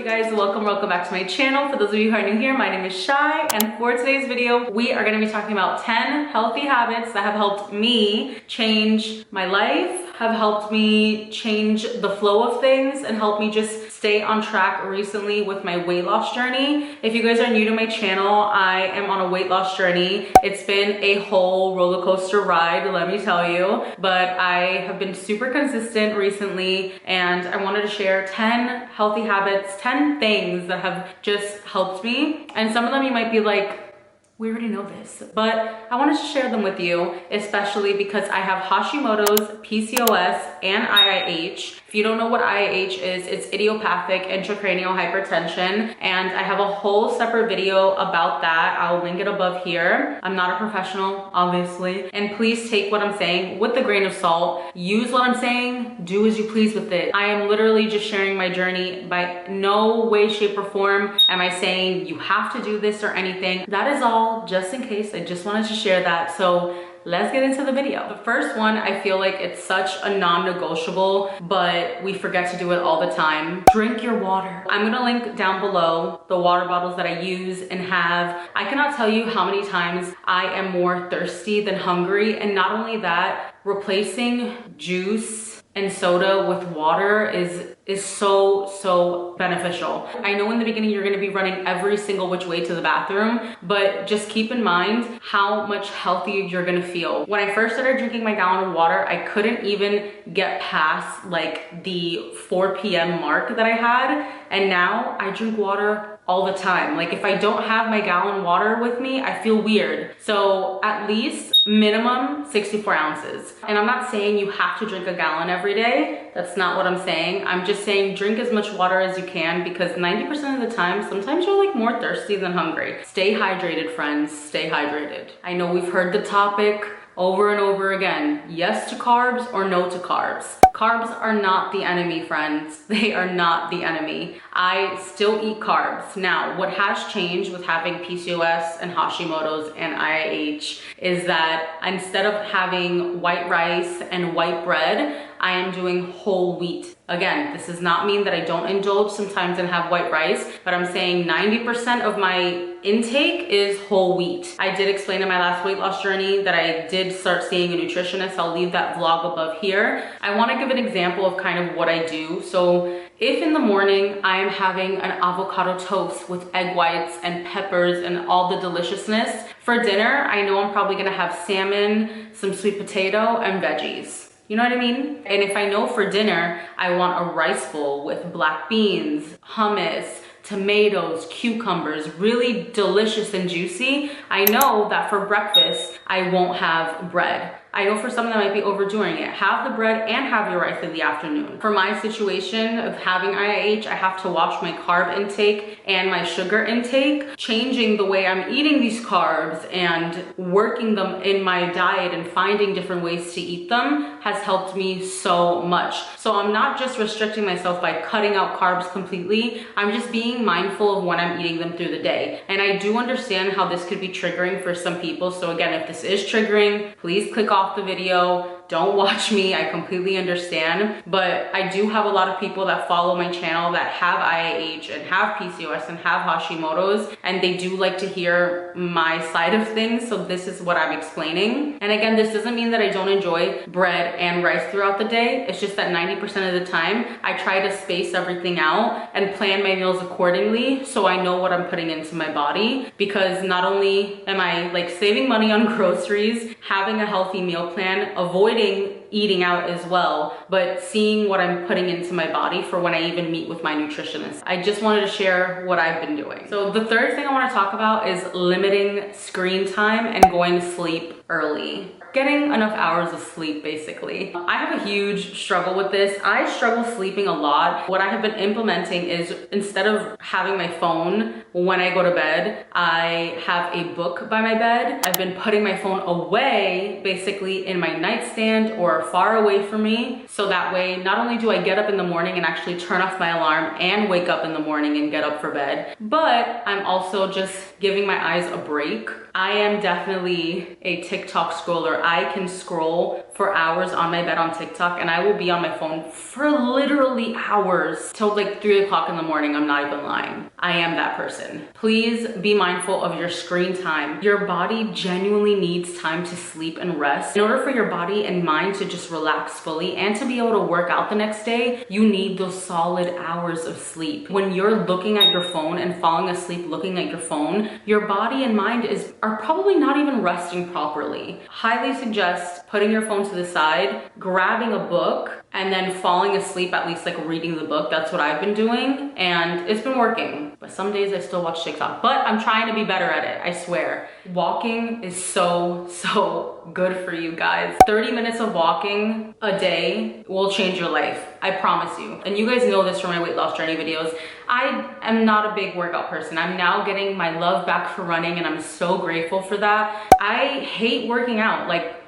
you guys? Welcome back to my channel. For those of you who are new here, my name is Shy, and for today's video, we are going to be talking about 10 healthy habits that have helped me change my life, have helped me change the flow of things, and helped me just stay on track recently with my weight loss journey. If you guys are new to my channel, I am on a weight loss journey. It's been a whole roller coaster ride, let me tell you, but I have been super consistent recently, and I wanted to share 10 healthy habits, 10 things that have just helped me. And some of them you might be like, we already know this, but I wanted to share them with you, especially because I have Hashimoto's, PCOS, and IIH. If you don't know what IIH is, it's idiopathic intracranial hypertension, and I have a whole separate video about that. I'll link it above here. I'm not a professional, obviously, and please take what I'm saying with a grain of salt. Use what I'm saying, do as you please with it. I am literally just sharing my journey. By no way, shape, or form am I saying you have to do this or anything. That is all, just in case. I just wanted to share that. So let's get into the video. The first one, I feel like it's such a non-negotiable, but we forget to do it all the time. Drink your water. I'm gonna link down below the water bottles that I use and have. I cannot tell you how many times I am more thirsty than hungry. And not only that, replacing juice and soda with water is so beneficial. I know in the beginning you're gonna be running every single which way to the bathroom, but just keep in mind how much healthier you're gonna feel. When I first started drinking my gallon of water, I couldn't even get past like the 4 p.m. mark that I had, and now I drink water all the time. Like if I don't have my gallon water with me, I feel weird. So at least minimum 64 ounces. And I'm not saying you have to drink a gallon every day. That's not what I'm saying. I'm just saying drink as much water as you can, because 90% of the time, sometimes you're like more thirsty than hungry. Stay hydrated, friends, stay hydrated. I know we've heard the topic over and over again. Yes to carbs or no to carbs. Carbs are not the enemy, friends. They are not the enemy. I still eat carbs. Now, what has changed with having PCOS and Hashimoto's and IIH is that instead of having white rice and white bread, I am doing whole wheat. Again, this does not mean that I don't indulge sometimes and have white rice, but I'm saying 90% of my intake is whole wheat. I did explain in my last weight loss journey that I did start seeing a nutritionist. I'll leave that vlog above here. I want to give an example of kind of what I do. So if in the morning I am having an avocado toast with egg whites and peppers and all the deliciousness, for dinner, I know I'm probably gonna have salmon, some sweet potato, and veggies. You know what I mean? And if I know for dinner, I want a rice bowl with black beans, hummus, tomatoes, cucumbers, really delicious and juicy, I know that for breakfast, I won't have bread. I know for some that might be overdoing it. Have the bread and have your rice in the afternoon. For my situation of having IIH, I have to watch my carb intake and my sugar intake. Changing the way I'm eating these carbs and working them in my diet and finding different ways to eat them has helped me so much. So I'm not just restricting myself by cutting out carbs completely. I'm just being mindful of when I'm eating them through the day. And I do understand how this could be triggering for some people. So again, if this is triggering, please click off the video. Don't watch me. I completely understand. But I do have a lot of people that follow my channel that have IIH and have PCOS and have Hashimoto's, and they do like to hear my side of things. So this is what I'm explaining. And again, this doesn't mean that I don't enjoy bread and rice throughout the day. It's just that 90% of the time, I try to space everything out and plan my meals accordingly so I know what I'm putting into my body. Because not only am I like saving money on groceries, having a healthy meal plan, avoiding eating out as well, but seeing what I'm putting into my body for when I even meet with my nutritionist. I just wanted to share what I've been doing. So the third thing I want to talk about is limiting screen time and going to sleep early. Getting enough hours of sleep, basically. I have a huge struggle with this. I struggle sleeping a lot. What I have been implementing is instead of having my phone when I go to bed, I have a book by my bed. I've been putting my phone away, basically in my nightstand or far away from me. So that way, not only do I get up in the morning and actually turn off my alarm and wake up in the morning and get up for bed, but I'm also just giving my eyes a break. I am definitely a TikTok TikTok scroller. I can scroll for hours on my bed on TikTok, and I will be on my phone for literally hours till like 3 o'clock in the morning. I'm not even lying. I am that person. Please be mindful of your screen time. Your body genuinely needs time to sleep and rest. In order for your body and mind to just relax fully and to be able to work out the next day, you need those solid hours of sleep. When you're looking at your phone and falling asleep looking at your phone, your body and mind are probably not even resting properly. Highly suggest putting your phone to the side, grabbing a book, and then falling asleep, at least like reading the book. That's what I've been doing, and it's been working. But some days I still watch TikTok, but I'm trying to be better at it, I swear. Walking is so good for you guys. 30 minutes of walking a day will change your life, I promise you. And you guys know this from my weight loss journey videos. I am not a big workout person. I'm now getting my love back for running, and I'm so grateful for that. I hate working out, like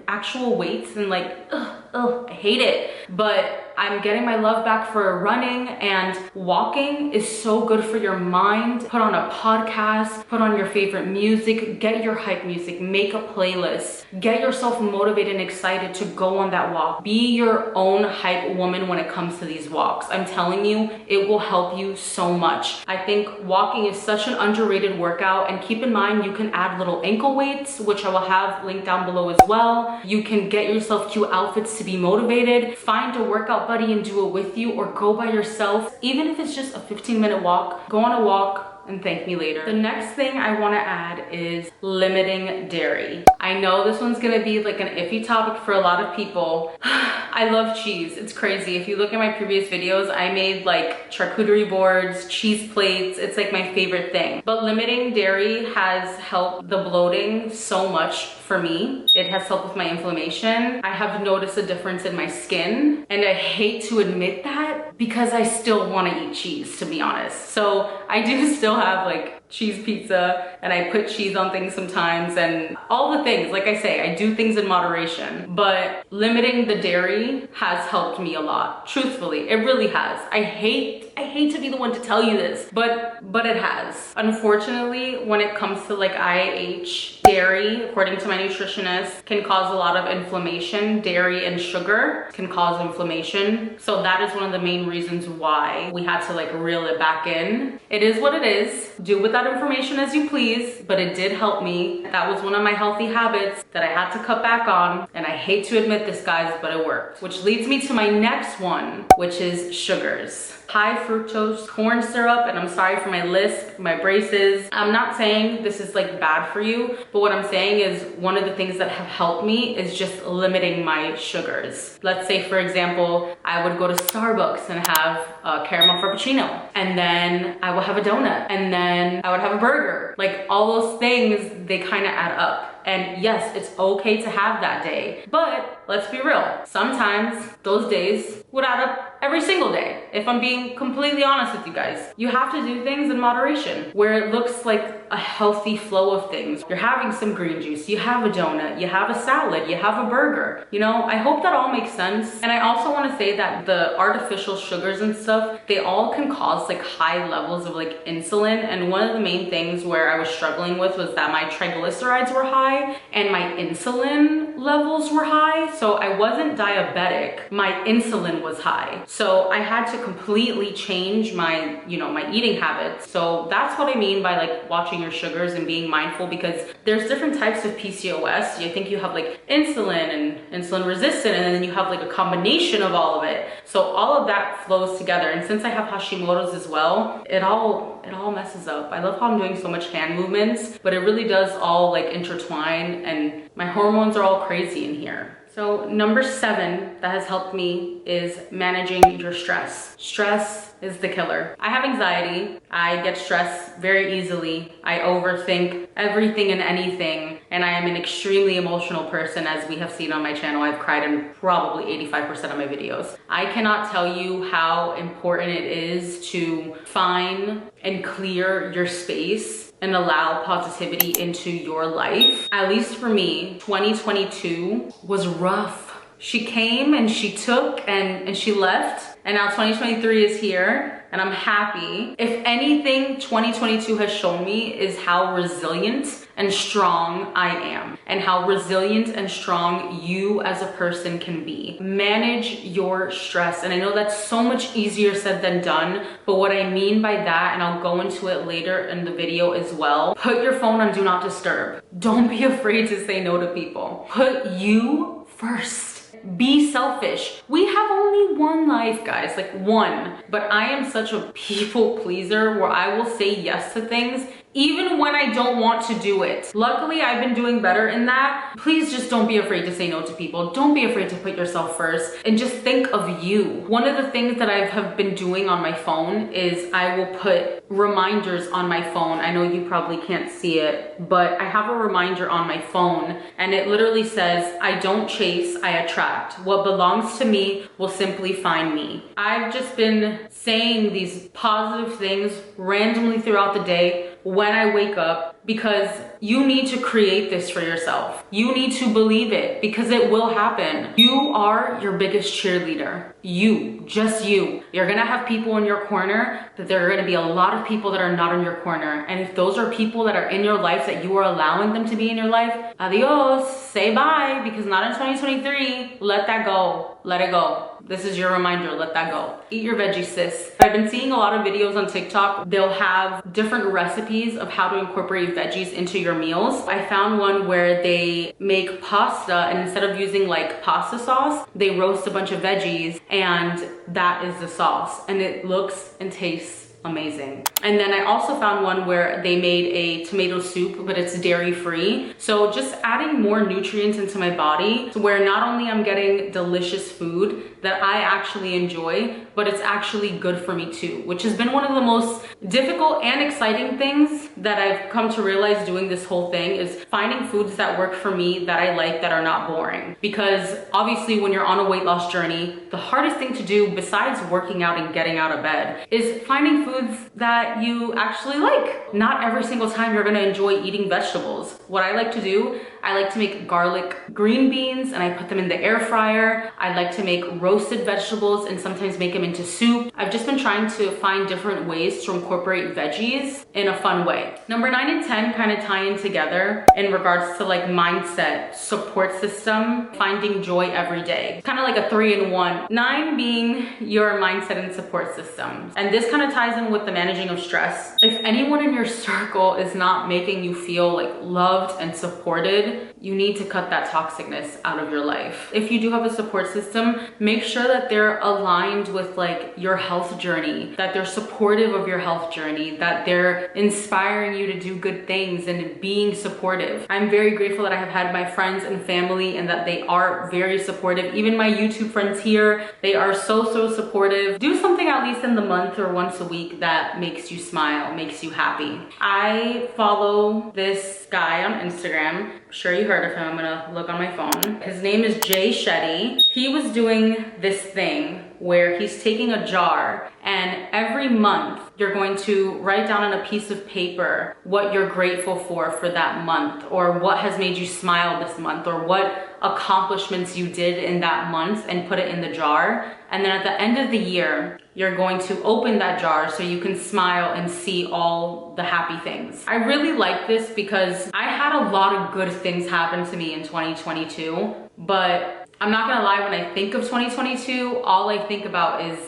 actual weights, and I hate it. But I'm getting my love back for running, and walking is so good for your mind. Put on a podcast, put on your favorite music, get your hype music, make a playlist, get yourself motivated and excited to go on that walk. Be your own hype woman when it comes to these walks. I'm telling you, it will help you so much. I think walking is such an underrated workout, and keep in mind, you can add little ankle weights, which I will have linked down below as well. You can get yourself cute outfits to be motivated. Find a workout buddy and do it with you, or go by yourself. Even if it's just a 15-minute walk, go on a walk and thank me later. The next thing I want to add is limiting dairy. I know this one's gonna be like an iffy topic for a lot of people. I love cheese. It's crazy. If you look at my previous videos, I made like charcuterie boards, cheese plates. It's like my favorite thing. But limiting dairy has helped the bloating so much for me. It has helped with my inflammation. I have noticed a difference in my skin, and I hate to admit that because I still want to eat cheese, to be honest. So I do still have like cheese pizza, and I put cheese on things sometimes, and all the things. Like I say, I do things in moderation, but limiting the dairy has helped me a lot. Truthfully, it really has. I hate to be the one to tell you this, but it has. Unfortunately, when it comes to like IIH, dairy, according to my nutritionist, can cause a lot of inflammation. Dairy and sugar can cause inflammation. So that is one of the main reasons why we had to like reel it back in. It is what it is. Do with that information as you please, but it did help me. That was one of my healthy habits that I had to cut back on, and I hate to admit this, guys, but it worked. Which leads me to my next one, which is sugars. High fructose corn syrup, and I'm sorry for my lisp, my braces. I'm not saying this is like bad for you, but what I'm saying is one of the things that have helped me is just limiting my sugars. Let's say, for example, I would go to Starbucks and have a caramel frappuccino, and then I will have a donut, and then I would have a burger. Like all those things, they kind of add up. And yes, it's okay to have that day, but let's be real. Sometimes those days would add up every single day. If I'm being completely honest with you guys, you have to do things in moderation where it looks like a healthy flow of things. You're having some green juice, you have a donut, you have a salad, you have a burger. You know, I hope that all makes sense. And I also want to say that the artificial sugars and stuff, they all can cause like high levels of like insulin. And one of the main things where I was struggling with was that my triglycerides were high and my insulin levels were high. So I wasn't diabetic, my insulin was high. So I had to completely change my, my eating habits. So that's what I mean by like watching your sugars and being mindful, because there's different types of PCOS. I think you have like insulin and insulin resistant, and then you have like a combination of all of it. So all of that flows together. And since I have Hashimoto's as well, it all messes up. I love how I'm doing so much hand movements, but it really does all like intertwine, and my hormones are all crazy in here. So number 7 that has helped me is managing your stress. Stress is the killer. I have anxiety. I get stressed very easily. I overthink everything and anything. And I am an extremely emotional person, as we have seen on my channel. I've cried in probably 85% of my videos. I cannot tell you how important it is to find and clear your space and allow positivity into your life. At least for me, 2022 was rough. She came and she took and she left, and now 2023 is here, and I'm happy. If anything, 2022 has shown me is how resilient and strong I am, and how resilient and strong you as a person can be. Manage your stress. And I know that's so much easier said than done, but what I mean by that, and I'll go into it later in the video as well, put your phone on do not disturb. Don't be afraid to say no to people. Put you first. Be selfish. We have only one life, guys, like one. But I am such a people pleaser where I will say yes to things even when I don't want to do it. Luckily, I've been doing better in that. Please just don't be afraid to say no to people. Don't be afraid to put yourself first and just think of you. One of the things that I have been doing on my phone is I will put reminders on my phone. I know you probably can't see it, but I have a reminder on my phone and it literally says, I don't chase, I attract. What belongs to me will simply find me. I've just been saying these positive things randomly throughout the day when I wake up, because you need to create this for yourself. You need to believe it because it will happen. You are your biggest cheerleader. You, just you. You're gonna have people in your corner, that there are gonna be a lot of people that are not in your corner. And if those are people that are in your life that you are allowing them to be in your life, adios, say bye, because not in 2023. Let that go, let it go. This is your reminder, let that go. Eat your veggies, sis. I've been seeing a lot of videos on TikTok. They'll have different recipes of how to incorporate veggies into your meals. I found one where they make pasta and instead of using like pasta sauce, they roast a bunch of veggies and that is the sauce. And it looks and tastes amazing. And then I also found one where they made a tomato soup, but it's dairy free. So just adding more nutrients into my body to where not only I'm getting delicious food that I actually enjoy, but it's actually good for me too, which has been one of the most difficult and exciting things that I've come to realize doing this whole thing is finding foods that work for me, that I like, that are not boring. Because obviously when you're on a weight loss journey, the hardest thing to do besides working out and getting out of bed is finding foods that you actually like. Not every single time you're gonna enjoy eating vegetables. What I like to do, I like to make garlic green beans and I put them in the air fryer. I like to make roasted vegetables and sometimes make them into soup. I've just been trying to find different ways to incorporate veggies in a fun way. Number 9 and 10 kind of tie in together in regards to like mindset, support system, finding joy every day. Kind of like a 3-in-1. 9 being your mindset and support system. And this kind of ties in with the managing of stress. If anyone in your circle is not making you feel like loved and supported, you need to cut that toxicness out of your life. If you do have a support system, make sure that they're aligned with like your health journey, that they're supportive of your health journey, that they're inspiring you to do good things and being supportive. I'm very grateful that I have had my friends and family and that they are very supportive. Even my YouTube friends here, they are so supportive. Do something at least in the month or once a week that makes you smile, makes you happy. I follow this guy on Instagram. I'm sure you heard of him. I'm gonna look on my phone. His name is Jay Shetty. He was doing this thing where he's taking a jar and every month you're going to write down on a piece of paper what you're grateful for that month, or what has made you smile this month, or what accomplishments you did in that month, and put it in the jar. And then at the end of the year, you're going to open that jar so you can smile and see all the happy things. I really like this because I had a lot of good things happen to me in 2022, but I'm not gonna lie, when I think of 2022, all I think about is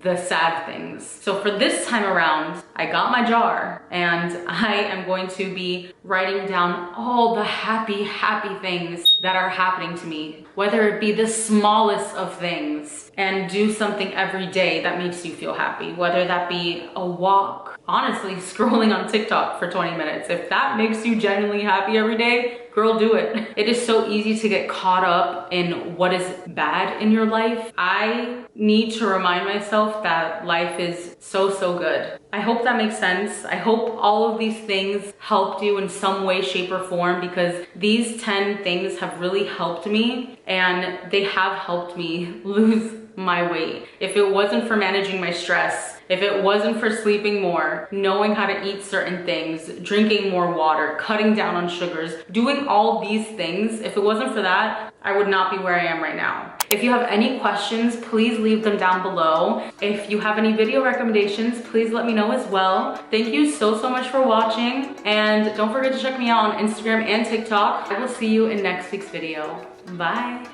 the sad things. So for this time around, I got my jar and I am going to be writing down all the happy things that are happening to me, whether it be the smallest of things, and do something every day that makes you feel happy, whether that be a walk, honestly, scrolling on TikTok for 20 minutes. If that makes you genuinely happy every day, girl, do it. It is so easy to get caught up in what is bad in your life. I need to remind myself that life is so good. I hope that makes sense. I hope all of these things helped you in some way, shape, or form, because these 10 things have really helped me, and they have helped me lose my weight. If it wasn't for managing my stress, if it wasn't for sleeping more, knowing how to eat certain things, drinking more water, cutting down on sugars, doing all these things, if it wasn't for that, I would not be where I am right now. If you have any questions, please leave them down below. If you have any video recommendations, please let me know as well. Thank you so much for watching, and don't forget to check me out on Instagram and TikTok. I will see you in next week's video. Bye.